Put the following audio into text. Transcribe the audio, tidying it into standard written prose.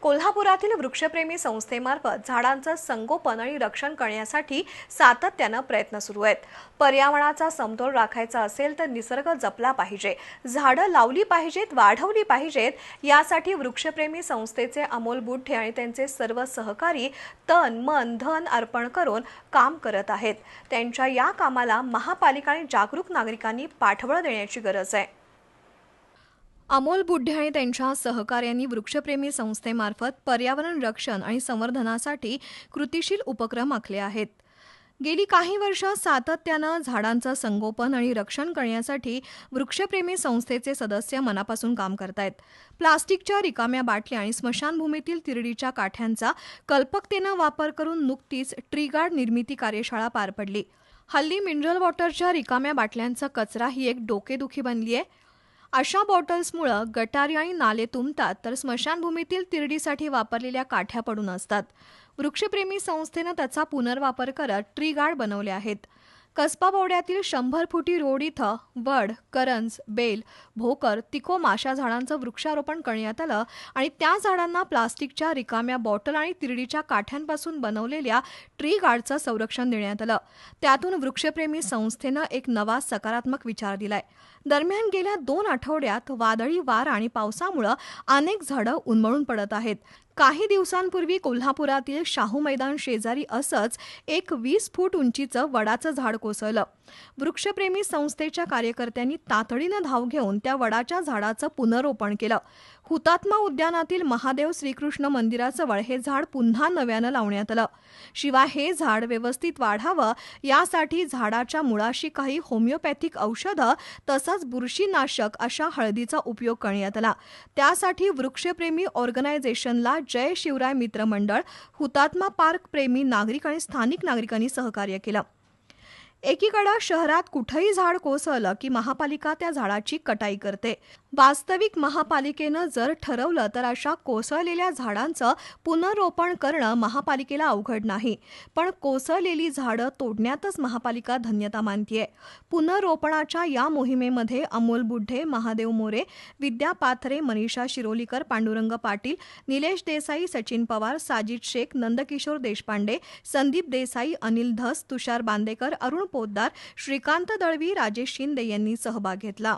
कोल्हापुरातील वृक्षप्रेमी संस्थेमार्फत झाडांचं संगोपन आणि रक्षण करण्यासाठी सातत्यानं प्रयत्न सुरू आहेत। पर्यावरणाचा समतोल राखायचा असेल तर निसर्ग जपला पाहिजे, झाडं लावली पाहिजेत, वाढवली पाहिजेत। यासाठी वृक्षप्रेमी संस्थेचे अमोल बुढे आणि त्यांचे सर्व सहकारी तन मन धन अर्पण करून काम करत आहेत। त्यांच्या या कामाला महापालिका आणि जागरूक नागरिकांनी पाठबळ देण्याची गरज आहे। अमोल बुढे आणि त्यांच्या सहकार्यांनी वृक्षप्रेमी संस्थेमार्फत पर्यावरण रक्षण आणि संवर्धनासाठी कृतिशील उपक्रम आखले आहेत। गेली काही वर्ष सातत्यानं झाडांचं संगोपन आणि रक्षण करण्यासाठी वृक्षप्रेमी संस्थेचे सदस्य मनापासून काम करतायत। प्लास्टिकच्या रिकाम्या बाटल्या आणि स्मशानभूमीतील तिरडीच्या काठ्यांचा कल्पकतेनं वापर करून नुकतीच ट्री गार्ड निर्मिती कार्यशाळा पार पडली। हल्ली मिनरल वॉटरच्या रिकाम्या बाटल्यांचा कचरा ही एक डोकेदुखी बनली आहे। अशा बॉटल्समुळे गटारी आणि नाले तुंबतात, तर स्मशानभूमीतील तिरडीसाठी वापरलेल्या काठ्या पडून असतात। वृक्षप्रेमी संस्थेनं त्याचा पुनर्वापर करत ट्री गार्ड बनवले आहेत। कसबा बोर्ड्यातील 100 फुटी रोड इथं वड, करंज, बेल, भोकर, तिकोमा अशा झाडांचं वृक्षारोपण करण्यात आलं आणि त्या झाडांना प्लास्टिकच्या रिकाम्या बॉटल आणि तिरडीच्या काठ्यांपासून बनवलेल्या ट्री गार्डचं संरक्षण देण्यात आलं। त्यातून वृक्षप्रेमी संस्थेनं एक नवा सकारात्मक विचार दिलाय। दरम्यान गेल्या 2 आठवड्यात वादळी वारा आणि पावसामुळे अनेक झाडं उन्मळून पडत आहेत। काही दिवसांपूर्वी कोल्हापुरातील शाहू मैदान शेजारी असंच एक 20 फूट उंचीचं वडाचं झाड कोसळलं। वृक्षप्रेमी संस्थेच्या कार्यकर्त्यांनी तातडीनं धाव घेऊन त्या वडाच्या झाडाचं पुनर्रोपण केलं। हुतात्मा उद्यानातील महादेव श्रीकृष्ण मंदिराजवळ हे झाड पुन्हा नव्यानं लावण्यात आलं। शिवाय हे झाड व्यवस्थित वाढावं यासाठी झाडाच्या मुळाशी काही होमिओपॅथिक औषधं तसंच बुरशीनाशक अशा हळदीचा उपयोग करण्यात आला। त्यासाठी वृक्षप्रेमी ऑर्गनायझेशनला जय शिवराय मित्र मंडळ, हुतात्मा पार्क प्रेमी नागरिक आणि स्थानिक नागरिकांनी सहकार्य केलं। एकीकडे शहरात कुठेही झाड कोसळलं की महापालिका त्या झाडाची कटाई करते। वास्तविक महापालिकेनं जर ठरवलं तर अशा कोसळलेल्या झाडांचं पुनर्रोपण करणं महापालिकेला अवघड नाही, पण कोसळलेली झाडं तोडण्यातच महापालिका धन्यता मानतेय। पुनर्रोपणाच्या या मोहिमेमध्ये अमोल बुढे, महादेव मोरे, विद्या पाथरे, मनीषा शिरोलीकर, पांडुरंग पाटील, निलेश देसाई, सचिन पवार, साजिद शेख, नंदकिशोर देशपांडे, संदीप देसाई, अनिल धस, तुषार बांदेकर, अरुण पोद्दार, श्रीकांत दळवी, राजेश शिंदे यांनी सहभाग घेतला।